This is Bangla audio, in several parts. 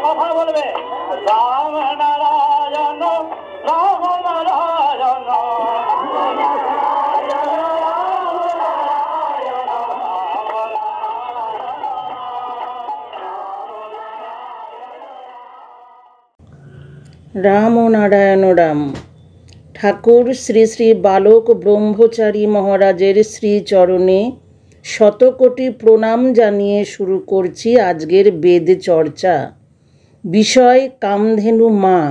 কথা বলবে রাম নারায়ণ রাম নারায়ণ রাম ও নারায়ণ রাম। ঠাকুর শ্রী শ্রী বালক ব্রহ্মচারী মহারাজের শ্রীচরণে শতকোটি প্রণাম জানিয়ে শুরু করছি আজকের বেদ চর্চা। বিষয় কামধেনু মা।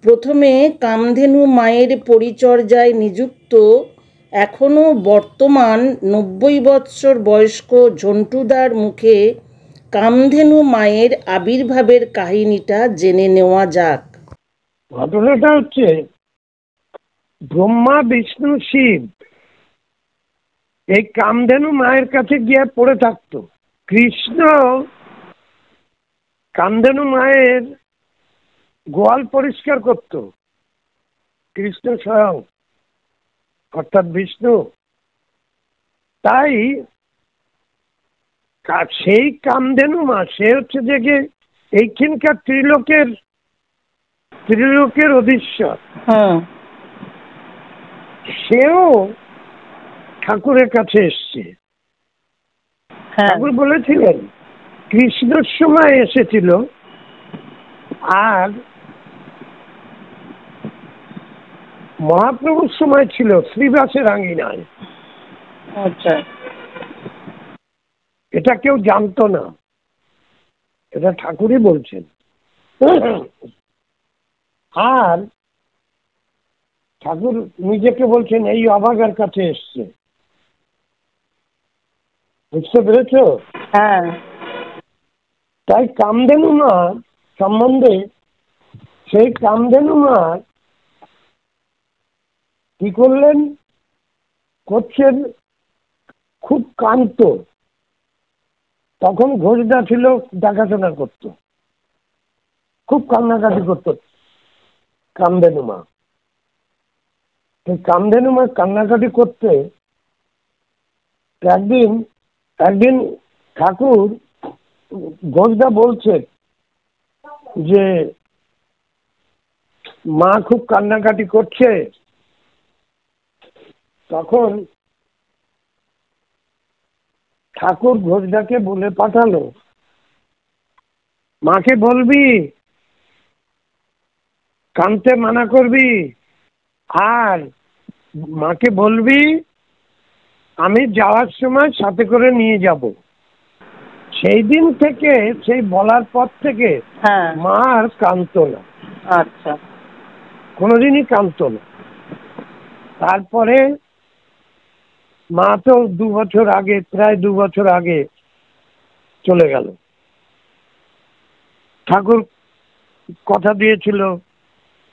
প্রথমে কামধেনু মায়ের পরিচর্যায় নিযুক্ত এখনও বর্তমান 90 বৎসর বয়স্ক ঝন্টুদার মুখে কামধেনু মায়ের আবির্ভাবের কাহিনীটা জেনে নেওয়া যাক। ঘটনাটা হচ্ছে, ব্রহ্মা বিষ্ণু শিব এই কামধেনু মায়ের কাছে গিয়ে পড়ে থাকতো। কৃষ্ণ কামধেনু মায়ের গোয়াল পরিষ্কার করত, কৃষ্ণ স্বয়ং অর্থাৎ বিষ্ণু। তাই সেই কামধেনু মা, সে হচ্ছে যে এইখানকার ত্রিলোকের অধীশ্বর। সেও ঠাকুরের কাছে এসছে। ঠাকুর বলেছিলেন কৃষ্ণর সময় এসেছিল আর মহাপ্রভুর সময় ছিল শ্রীবাসের আঙিনায়। আচ্ছা, এটা কেউ জানতো না, এটা ঠাকুরই বলছেন। আর ঠাকুর নিজেকে বলছেন এই অভাগার কাছে এসছে। বুঝতে পেরেছ? হ্যাঁ। তাই কামধেনু মা সম্বন্ধে, সেই কামধেনু মা কি করলেন, করছেন, খুব কান্ত। তখন ঘোষদা ছিল, দেখাশোনা করত, খুব কান্নাকাটি করত কামধেনু মা। কামধেনু মা কান্নাকাটি করতে একদিন ঠাকুর ঘোষদা বলছে যে মা খুব কান্নাকাটি করছে। তখন ঠাকুর ঘোষদাকে বলে পাঠালো, মাকে বলবি কাঁদতে মানা করবি, আর মাকে বলবি আমি যাওয়ার সময় সাথে করে নিয়ে যাব। সেই দিন থেকে, সেই বলার পর থেকে মা আর কাঁদতো না। আচ্ছা, কোনোদিনই কাঁদতো না। তারপরে মা তো 2 বছর আগে, প্রায় 2 বছর আগে চলে গেল। ঠাকুর কথা দিয়েছিল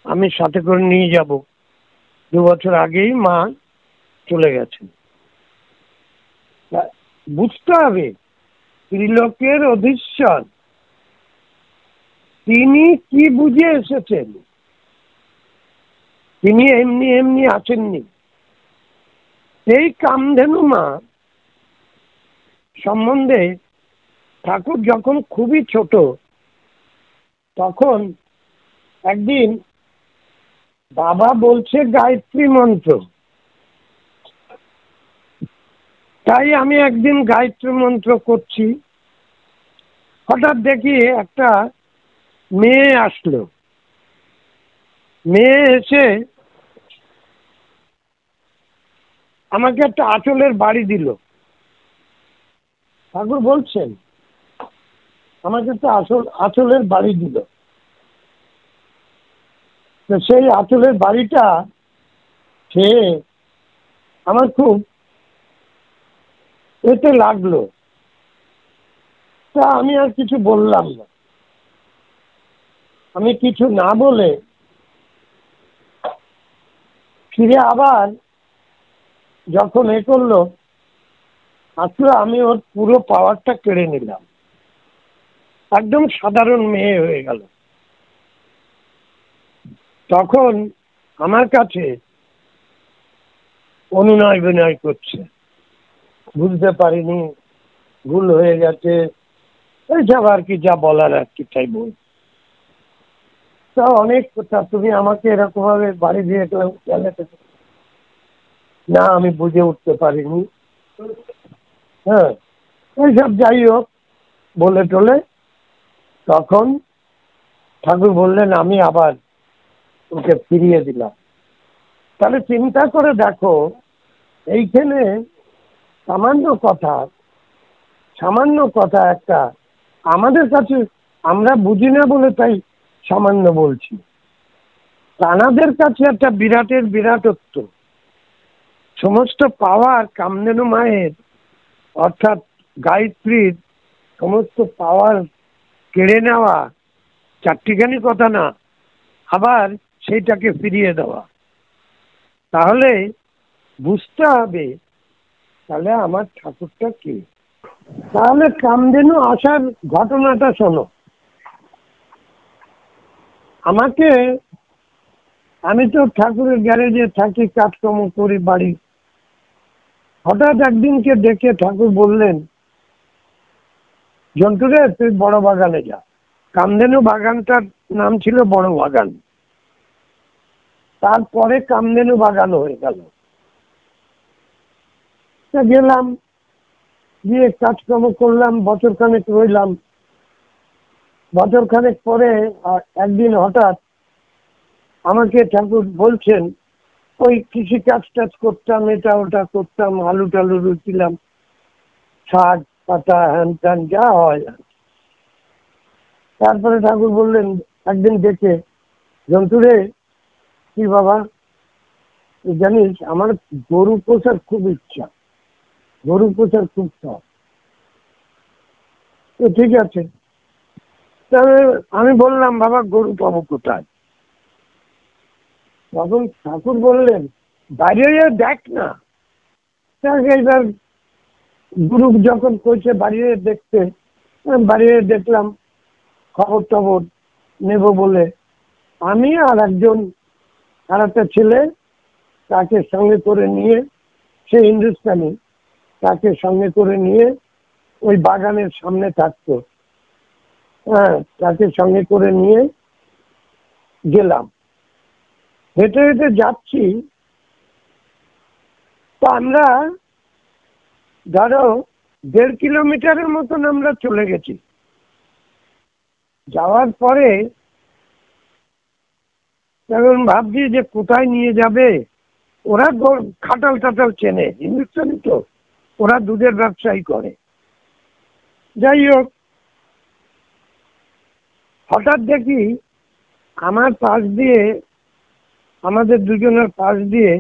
আমি সাথে করে নিয়ে যাব। 2 বছর আগেই মা চলে গেছেন। বুঝতে হবে, ত্রিলোকের অধীশ্বর তিনি কি বুঝে এসেছেন, তিনি এমনি এমনি আসেননি। এই কামধেনু মা সম্বন্ধে ঠাকুর যখন খুবই ছোট, তখন একদিন বাবা বলছে গায়ত্রী মন্ত্র। তাই আমি একদিন গায়ত্রী মন্ত্র করছি, হঠাৎ দেখি একটা মেয়ে আসলো। মেয়ে এসে আমাকে একটা আঁচলের বাড়ি দিল। ঠাকুর বলছেন আমাকে একটা আঁচলের বাড়ি দিল। সেই আঁচলের বাড়িটা সে আমার খুব এতে লাগলো। তা আমি আর কিছু বললাম না। আমি কিছু না বলে ফিরে আবার যখন এ করলো, আসলে আমি ওর পুরো পাওয়ারটা কেড়ে নিলাম। একদম সাধারণ মেয়ে হয়ে গেল। তখন আমার কাছে অনুনয় বিনয় করছে, বুঝতে পারিনি, ভুল হয়ে গেছে, এইসব আর কি, যা বলার আর কি তাই বল। তা অনেক কথা, তুমি আমাকে এরকম ভাবে বাড়ি দিয়ে গেলে, না আমি বুঝে উঠতে পারিনি। হ্যাঁ, এইসব যাই হোক বলে টলে তখন ঠাকুর বললেন আমি আবার ওকে ফিরিয়ে দিলাম। তাহলে চিন্তা করে দেখো, এইখানে সামান্য কথা একটা আমাদের কাছে আমরা বুঝি না বলে তাই সামান্য বলছি, তানাদের কাছে একটা বিরাটত্ব। সমস্ত পাওয়ার কামধেনু মায়ের অর্থাৎ গায়ত্রীর সমস্ত পাওয়ার কেড়ে নেওয়া চারটিখানি কথা না, আবার সেইটাকে ফিরিয়ে দেওয়া। তাহলে বুঝতে হবে তাহলে আমার ঠাকুরটা কে। তাহলে কামধেনু আসার ঘটনাটা শোনো। আমি তো ঠাকুরের গ্যারেজে থাকি, কাজকর্ম করি বাড়ি। হঠাৎ একদিনকে দেখে ঠাকুর বললেন, জন্টুরে তুই বড় বাগানে যা। কামধেনু বাগানটার নাম ছিল বড় বাগান, তারপরে কামধেনু বাগান হয়ে গেল। গেলাম, গিয়ে কাজকর্ম করলাম, বছরখানেক রইলাম। বছরখানেক পরে একদিন হঠাৎ আমাকে ঠাকুর বলছেন, ওই কৃষি কাজ করতাম, এটা ওটা করতাম, আলু টালু রুচিলাম, শাক পাতা হ্যান ত্যান যা হয়। তারপরে ঠাকুর বললেন একদিন দেখে, জন্তুরে কি বাবা জানিস আমার গরু পোষার খুব ইচ্ছা, গরু পোষার খুব শখ। তো ঠিক আছে, তাহলে আমি বললাম বাবা গরু পাবো কোথায়? তখন ঠাকুর বললেন বাইরে দেখ না। এইবার গুরু যখন কইছে বাড়িয়ে দেখতে, বাড়িয়ে দেখলাম, খবর টবর নেব বলে আমি আর একটা ছেলে তাকে সঙ্গে করে নিয়ে, সে হিন্দুস্তানি, তাকে সঙ্গে করে নিয়ে ওই বাগানের সামনে থাকতো, হ্যাঁ, তাকে সঙ্গে করে নিয়ে গেলাম। হেঁটে হেঁটে যাচ্ছি, তো আমরা ধরো 1.5 কিলোমিটারের মতন আমরা চলে গেছি। যাওয়ার পরে তখন ভাবছি যে কোথায় নিয়ে যাবে। ওরা খাটাল টাটাল চেনে, হিন্দুস্তানি তো, ওরা দুধের ব্যবসায়ী করে। যাই হোক, হঠাৎ দেখি আমার পাশ দিয়ে, আমাদের দুজনের পাশ দিয়ে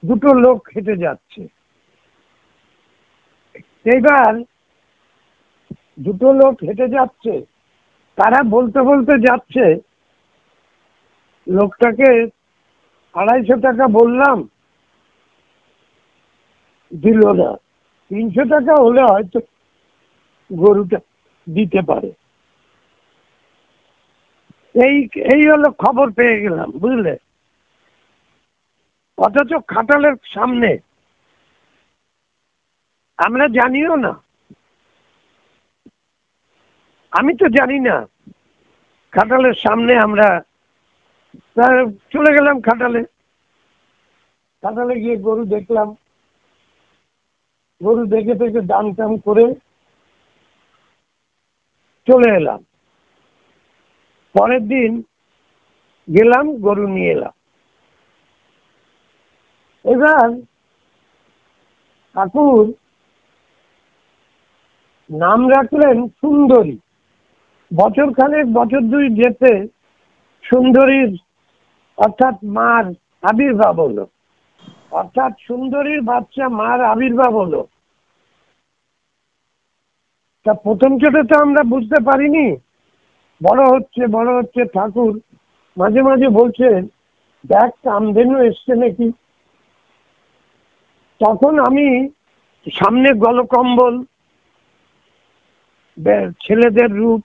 দুটো লোক হেঁটে যাচ্ছে। এইবার দুটো লোক হেঁটে যাচ্ছে, তারা বলতে বলতে যাচ্ছে, লোকটাকে 250 টাকা বললাম, দিল না। 300 টাকা হলে হয়তো গরুটা দিতে পারে। এই হলো খবর পেয়ে গেলাম, বুঝলে। অথচ খাটালের সামনে, আমরা জানিও না, আমি তো জানি না, খাটালের সামনে আমরা চলে গেলাম। খাটালে গিয়ে গরু দেখলাম, গরু দেখে দেখে দাম টাম করে চলে এলাম। পরের দিন গেলাম, গরু নিয়ে এলাম। এবার ঠাকুর নাম রাখলেন সুন্দরী। বছর 2 যেতে সুন্দরীর অর্থাৎ মার আবির্ভাব হলো, অর্থাৎ সুন্দরীর বাচ্চা মার আবির্ভাব হলো। তা প্রথম চোটে তো আমরা বুঝতে পারিনি। বড় হচ্ছে ঠাকুর মাঝে মাঝে বলছেন, দেখ কামধেনু এসছে নাকি। তখন আমি সামনে গলকম্বল, ছেলেদের রূপ,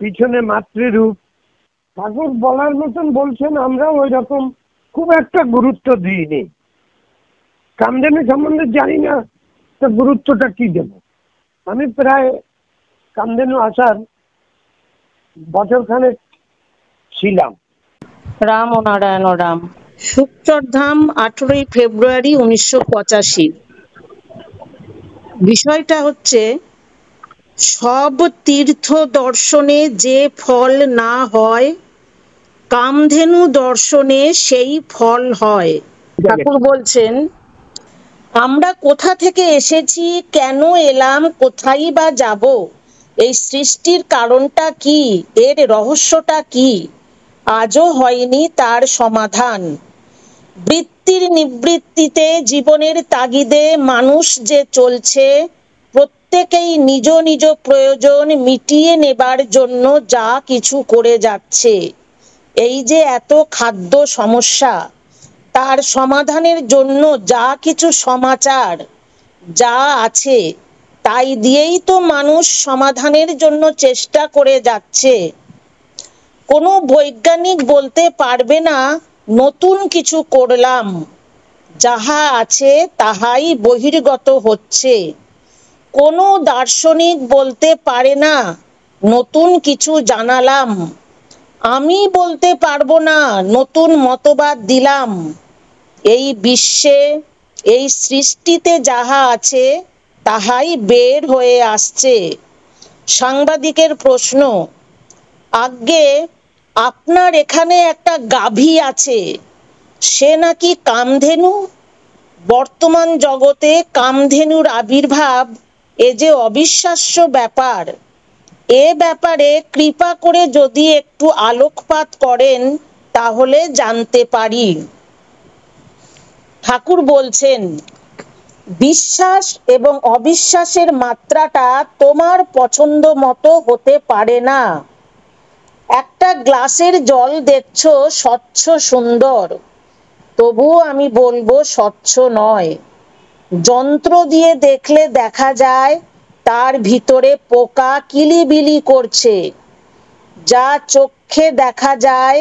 পিছনে মাতৃরূপ, ঠাকুর বলার মতন বলছেন, আমরা ওই রকম খুব একটা গুরুত্ব দিইনি। কামধেনু সম্বন্ধে জানি না, তো গুরুত্বটা কি দেব। আমি প্রায় কামধেনু আসার বছরখানেক ছিলাম। রাম ও নারায়ণ রাম। শুকচরধাম 18ই ফেব্রুয়ারি 1985। বিষয়টা হচ্ছে, সব তীর্থ দর্শনে যে ফল না হয়, কামধেনু দর্শনে সেই ফল হয়। ঠাকুর বলছেন, আমরা কোথা থেকে এসেছি, কেন এলাম, কোথায় বা যাব, এই সৃষ্টির কারণটা কি, এর রহস্যটা কি, আজও হয়নি তার সমাধান। বৃত্তির নিবৃত্তিতে জীবনের তাগিদে মানুষ যে চলছে, প্রত্যেকেই নিজ নিজ প্রয়োজন মিটিয়ে নেবার জন্য যা কিছু করে যাচ্ছে। এই যে এত খাদ্য সমস্যা, তার সমাধানের জন্য যা কিছু সমাচার যা আছে, তাই দিয়েই তো মানুষ সমাধানের জন্য চেষ্টা করে যাচ্ছে। কোনো বৈজ্ঞানিক বলতে পারবে না নতুন কিছু করলাম, যাহা আছে তাহাই বহির্গত হচ্ছে। কোনো দার্শনিক বলতে পারে না নতুন কিছু জানালাম, আমি বলতে পারবো না নতুন মতবাদ দিলাম। এই বিশ্বে, এই সৃষ্টিতে যাহা আছে তাহাই বের হয়ে আসছে। সাংবাদিকের প্রশ্ন, আজ্ঞে আপনার এখানে একটা গাভী আছে, সে নাকি কামধেনু? বর্তমান জগতে কামধেনুর আবির্ভাব এ যে অবিশ্বাস্য ব্যাপার। এ ব্যাপারে কৃপা করে যদি একটু আলোকপাত করেন তাহলে জানতে পারি। ঠাকুর বলছেন, বিশ্বাস এবং অবিশ্বাসের মাত্রাটা তোমার পছন্দ মতো হতে পারে না। একটা গ্লাসের জল দেখছো স্বচ্ছ সুন্দর, তবুও আমি বলবো স্বচ্ছ নয়। যন্ত্র দিয়ে দেখলে দেখা যায় তার ভিতরে পোকা কিলিবিলি করছে। যা চোখে দেখা যায়,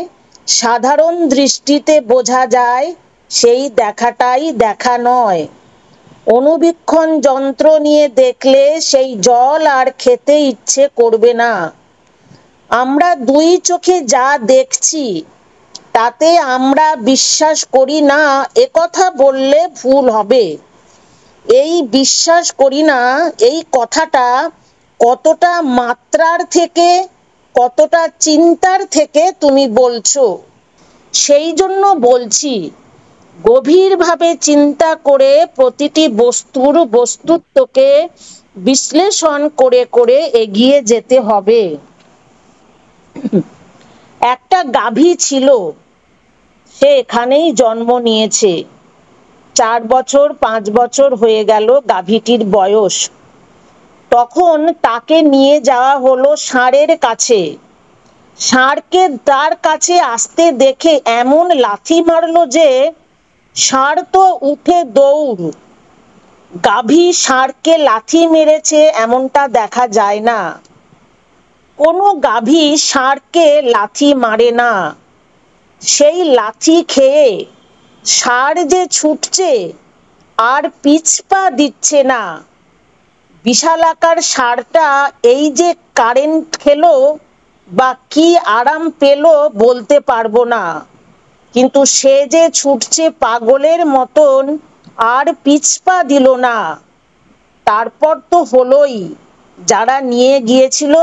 সাধারণ দৃষ্টিতে বোঝা যায়, সেই দেখাটাই দেখা নয়। অনুবীক্ষণ যন্ত্র নিয়ে দেখলে সেই জল আর খেতে ইচ্ছে করবে না। আমরা দুই চোখে যা দেখছি তাতে আমরা বিশ্বাস করি না, একথা বললে ভুল হবে। এই বিশ্বাস করি না এই কথাটা কতটা মাত্রার থেকে, কতটা চিন্তার থেকে তুমি বলছো, সেই জন্য বলছি, গভীরভাবে চিন্তা করে প্রতিটি বস্তুর বস্তুত্বকে বিশ্লেষণ করে করে এগিয়ে যেতে হবে। একটা গাভী ছিল, সে এখানেই জন্ম নিয়েছে। 4 বছর 5 বছর হয়ে গেল গাভীটির বয়স। তখন তাকে নিয়ে যাওয়া হলো ষাঁড়ের কাছে। ষাঁড়কে তার কাছে আসতে দেখে এমন লাথি মারলো যে ষাঁড় তো উঠে দৌড়। গাভী ষাঁড়কে লাথি মেরেছে এমনটা দেখা যায় না। কোনো গাভী ষাঁড়কে লাথি মারে না। সেই লাথি খেয়ে ষাঁড় যে ছুটছে আর পিছপা দিচ্ছে না। বিশালাকার ষাঁড়টা এই যে কারেন্ট খেলো বা কি আরাম পেলো বলতে পারবো না, কিন্তু সে যে ছুটছে পাগলের মতন, আর পিছপা দিল না। তারপর তো হলোই, যারা নিয়ে গিয়েছিল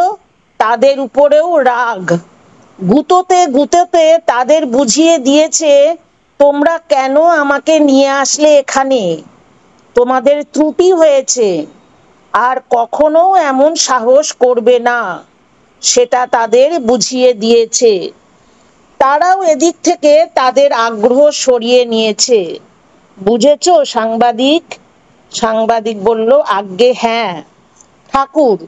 তাদের উপরেও রাগ। গুঁতোতে গুঁতোতে তাদের বুঝিয়ে দিয়েছে, তোমরা কেন আমাকে নিয়ে আসলে এখানে, তোমাদের ত্রুটি হয়েছে, আর কখনো এমন সাহস করবে না, সেটা তাদের বুঝিয়ে দিয়েছে। তারাও এদিক থেকে তাদের আগ্রহ সরিয়ে নিয়েছে। বুঝেছো সাংবাদিক? সাংবাদিক বলল, আজ্ঞে হ্যাঁ ঠাকুর।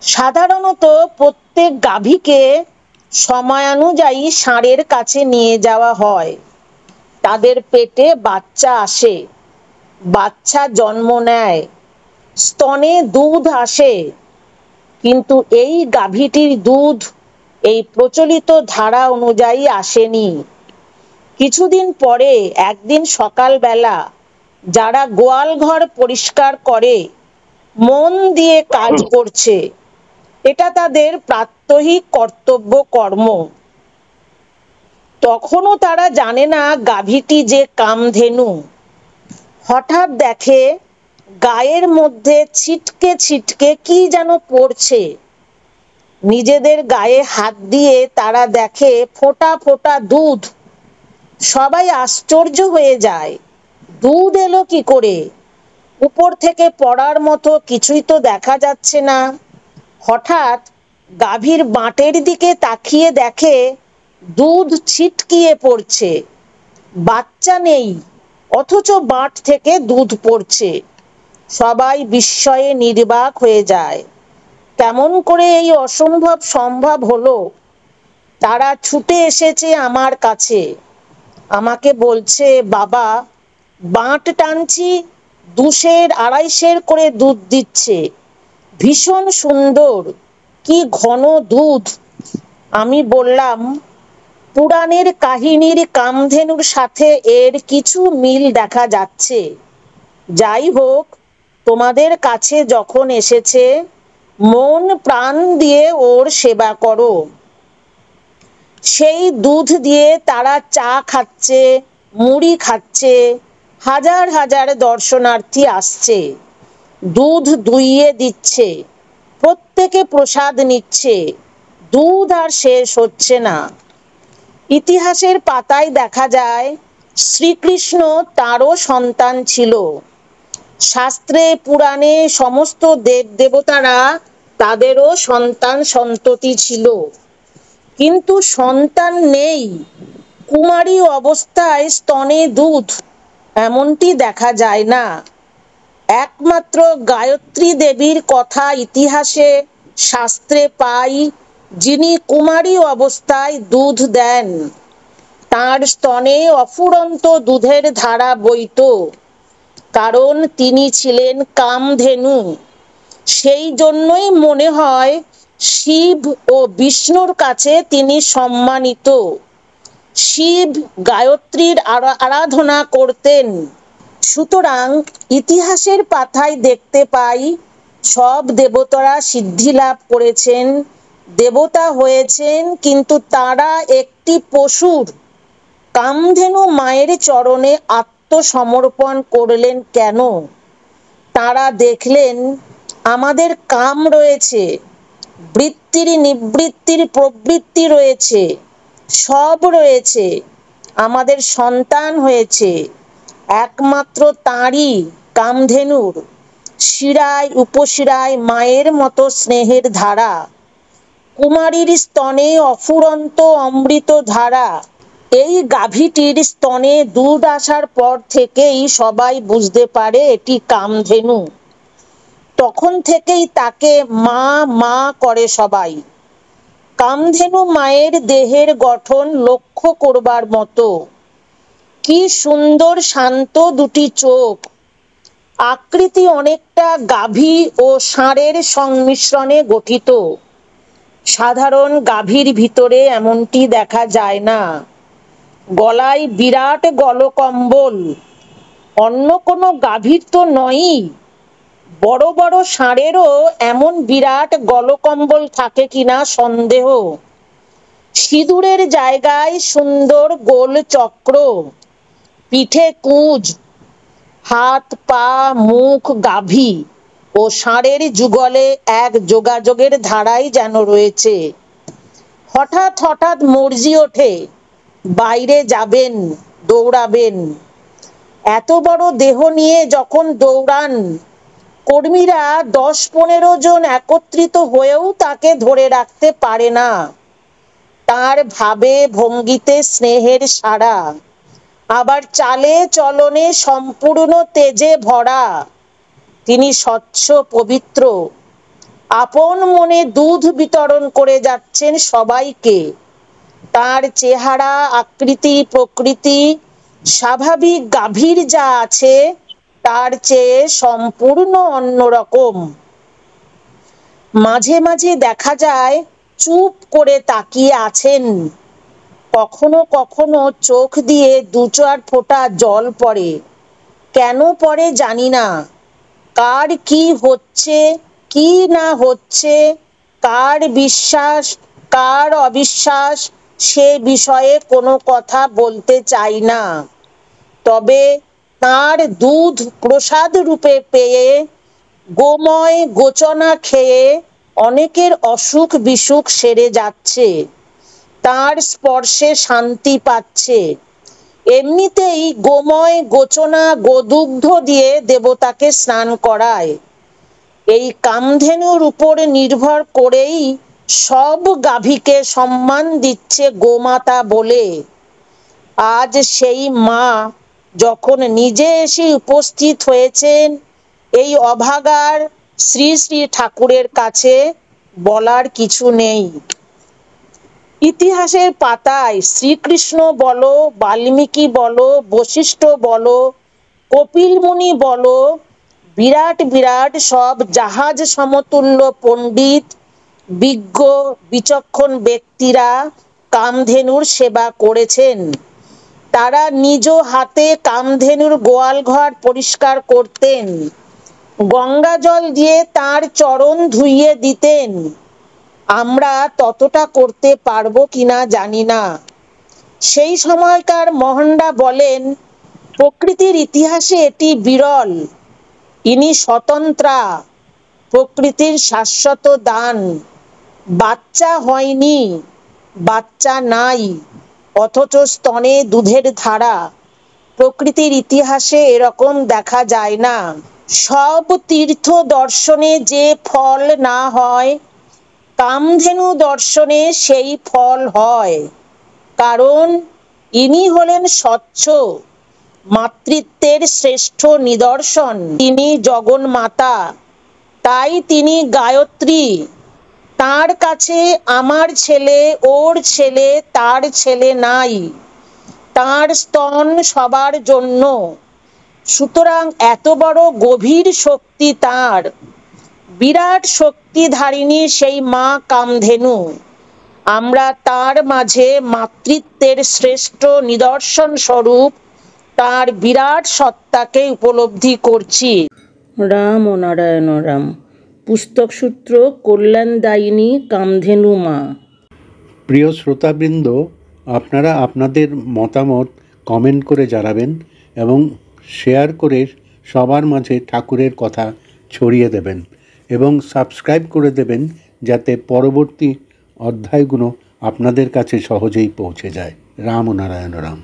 সাধারণত প্রত্যেক গাভীকে সময়ানুযায়ী ষাঁড়ের কাছে নিয়ে যাওয়া হয়। তাদের পেটে বাচ্চা আসে, বাচ্চা জন্ম নেয়, স্তনে দুধ আসে। কিন্তু এই গাভীটির দুধ এই প্রচলিত ধারা অনুযায়ী আসেনি। কিছুদিন পরে একদিন সকালবেলা যারা গোয়াল ঘর পরিষ্কার করে মন দিয়ে কাজ করছে, এটা তাদের প্রাত্যহিক কর্তব্য কর্ম, তখনও তারা জানে না গাভীটি যে কামধেনু। হঠাৎ দেখে গায়ের মধ্যে ছিটকে ছিটকে কি যেন পড়ছে। নিজেদের গায়ে হাত দিয়ে তারা দেখে ফোঁটা ফোঁটা দুধ। সবাই আশ্চর্য হয়ে যায়, দুধ এলো কি করে? উপর থেকে পড়ার মতো কিছুই তো দেখা যাচ্ছে না। হঠাৎ গাভীর বাঁটের দিকে তাকিয়ে দেখে দুধ ছিটকিয়ে পড়ছে। বাচ্চা নেই, অথচ বাঁট থেকে দুধ পড়ছে। সবাই বিস্ময়ে নির্বাক হয়ে যায়। কেমন করে এই অসম্ভব সম্ভব হলো? তারা ছুটে এসেছে আমার কাছে। আমাকে বলছে, বাবা, বাঁট টানছি, 200-250 করে দুধ দিচ্ছে, ভীষণ সুন্দর, কি ঘন দুধ। আমি বললাম, পুরাণের কাহিনীর কামধেনুর সাথে এর কিছু মিল দেখা যাচ্ছে। যাই হোক, তোমাদের কাছে যখন এসেছে, মন প্রাণ দিয়ে ওর সেবা করো। সেই দুধ দিয়ে তারা চা খাচ্ছে, মুড়ি খাচ্ছে, হাজার হাজার দর্শনার্থী আসছে, দুধ দুইয়ে দিচ্ছে, প্রত্যেকে প্রসাদ নিচ্ছে, দুধ আর শেষ হচ্ছে না। ইতিহাসের পাতায় দেখা যায় শ্রীকৃষ্ণ, তারও সন্তান ছিল। শাস্ত্রে পুরাণে সমস্ত দেব দেবতারা তাদেরও সন্তান সন্ততি ছিল, কিন্তু সন্তান নেই, কুমারী অবস্থায় স্তনে দুধ, এমনটি দেখা যায় না। একমাত্র গায়ত্রী দেবীর কথা ইতিহাসে শাস্ত্রে পাই, যিনি কুমারী অবস্থায় দুধ দেন। তার স্তনে অফুরন্ত দুধের ধারা বইত, কারণ তিনি ছিলেন কামধেনু। সেই জন্যই মনে হয় শিব ও বিষ্ণুর কাছে তিনি সম্মানিত। শিব গায়ত্রীর আরাধনা করতেন। সুতরাং ইতিহাসের পাতায় দেখতে পাই সব দেবতারা সিদ্ধি লাভ করেছেন, দেবতা হয়েছেন, কিন্তু তারা একটি পশুর কামধেনু মায়ের চরণে আত্মসমর্পণ করলেন কেন? তারা দেখলেন আমাদের কাম রয়েছে, বৃত্তির নিবৃত্তির প্রবৃত্তি রয়েছে, সব রয়েছে, আমাদের সন্তান হয়েছে, একমাত্র তাঁরই কামধেনুর শিরায় উপশিরায় মায়ের মতো স্নেহের ধারা, কুমারীর স্তনে অফুরন্ত অমৃত ধারা। এই গাভীটির স্তনে দুধ আসার পর থেকেই সবাই বুঝতে পারে এটি কামধেনু। তখন থেকেই তাকে মা মা করে সবাই। কামধেনু মায়ের দেহের গঠন লক্ষ্য করবার মতো। কি সুন্দর শান্ত দুটি চোখ, আকৃতি অনেকটা গাভী ও ষাঁড়ের সংমিশ্রণে গঠিত। সাধারণ গাভীর ভিতরে এমনটি দেখা যায় না। গলায় বিরাট গলকম্বল, অন্য কোনো গাভীর তো নয়ই। বড় বড় ষাঁড়েরও এমন বিরাট গলকম্বল থাকে কিনা সন্দেহ। সিঁদুরের জায়গায় সুন্দর গোল চক্র, পিঠে কুঁজ, হাত পা মুখ গাভী ও ষাঁড়ের যুগলে এক যোগাযোগের ধারাই যেন রয়েছে। হঠাৎ হঠাৎ মর্জি ওঠে, বাইরে যাবেন, দৌড়াবেন। এত বড় দেহ নিয়ে যখন দৌড়ান, কর্মীরা 10-15 জন একত্রিত হয়েও তাকে ধরে রাখতে পারে না। তার ভাবে ভঙ্গিতে স্নেহের সারা, আবার চালে চলনে সম্পূর্ণ তেজে ভরা। তিনি স্বচ্ছ পবিত্র, আপন মনে দুধ বিতরণ করে যাচ্ছেন সবাইকে। তার চেহারা, আকৃতি, প্রকৃতি স্বাভাবিক গাভীর যা আছে তার চেয়ে সম্পূর্ণ অন্যরকম। মাঝে মাঝে দেখা যায় চুপ করে তাকিয়ে আছেন। কখনো কখনো চোখ দিয়ে দু চার ফোঁটা জল পড়ে। কেন পড়ে জানি না। কার কি হচ্ছে কি না হচ্ছে, কার বিশ্বাস কার অবিশ্বাস, সে বিষয়ে কোনো কথা বলতে চাই না। তবে তাঁর দুধ প্রসাদ রূপে পেয়ে, গোময় গোচনা খেয়ে অনেকের অসুখ বিসুখ সেরে যাচ্ছে, তার স্পর্শে শান্তি পাচ্ছে। এমনিতেই গোময় গোচনা গোদুগ্ধ দিয়ে দেবতাকে স্নান করায়। এই কামধেনুর উপর নির্ভর করেই সব গাভীকে সম্মান দিচ্ছে গোমাতা বলে। আজ সেই মা যখন নিজে এসে উপস্থিত হয়েছেন এই অভাগার শ্রী শ্রী ঠাকুরের কাছে, বলার কিছু নেই। ইতিহাসের পাতায় শ্রীকৃষ্ণ বলো, বাল্মীকি বলো, বশিষ্ঠ বলো, কপিল মুনি বলো, বিরাট বিরাট সব জাহাজ সমতুল্য পণ্ডিত, বিজ্ঞ বিচক্ষণ ব্যক্তিরা কামধেনুর সেবা করেছেন। তারা নিজ হাতে কামধেনুর গোয়াল ঘর পরিষ্কার করতেন, গঙ্গা জল দিয়ে তার চরণ ধুইয়ে দিতেন। আমরা ততটা করতে পারবো কিনা জানি না। সেই সময়কার মহানরা বলেন, প্রকৃতির ইতিহাসে এটি বিরল। ইনি স্বতন্ত্রা, প্রকৃতির শাশ্বত দান। বাচ্চা হয়নি, বাচ্চা নাই, অথচ স্তনে দুধের ধারা। প্রকৃতির ইতিহাসে এরকম দেখা যায় না। সব তীর্থ দর্শনে যে ফল না হয়, কামধেনু দর্শনে সেই ফল হয়। কারণ ইনি হলেন স্বচ্ছ, মাতৃত্বের শ্রেষ্ঠ নিদর্শন। তিনি জগন্মাতা, তাই তিনি গায়ত্রী। তার কাছে আমার ছেলে, ওর ছেলে, তার ছেলে নাই। তার স্তন সবার জন্য। সুতরাং এত বড় গভীর শক্তি তার। বিরাট শক্তিধারিণী সেই মা কামধেনু। আমরা তার মাঝে মাতৃত্বের শ্রেষ্ঠ নিদর্শন স্বরূপ তার বিরাট সত্তাকে উপলব্ধি করছি। রাম ও নারায়ণ রাম। পুস্তক সূত্র কল্যাণদায়িনী কামধেনু মা। প্রিয় শ্রোতাবৃন্দ, আপনারা আপনাদের মতামত কমেন্ট করে জানাবেন এবং শেয়ার করে সবার মাঝে ঠাকুরের কথা ছড়িয়ে দেবেন এবং সাবস্ক্রাইব করে দেবেন, যাতে পরবর্তী অধ্যায়গুলো আপনাদের কাছে সহজেই পৌঁছে যায়। রাম ও নারায়ণ রাম।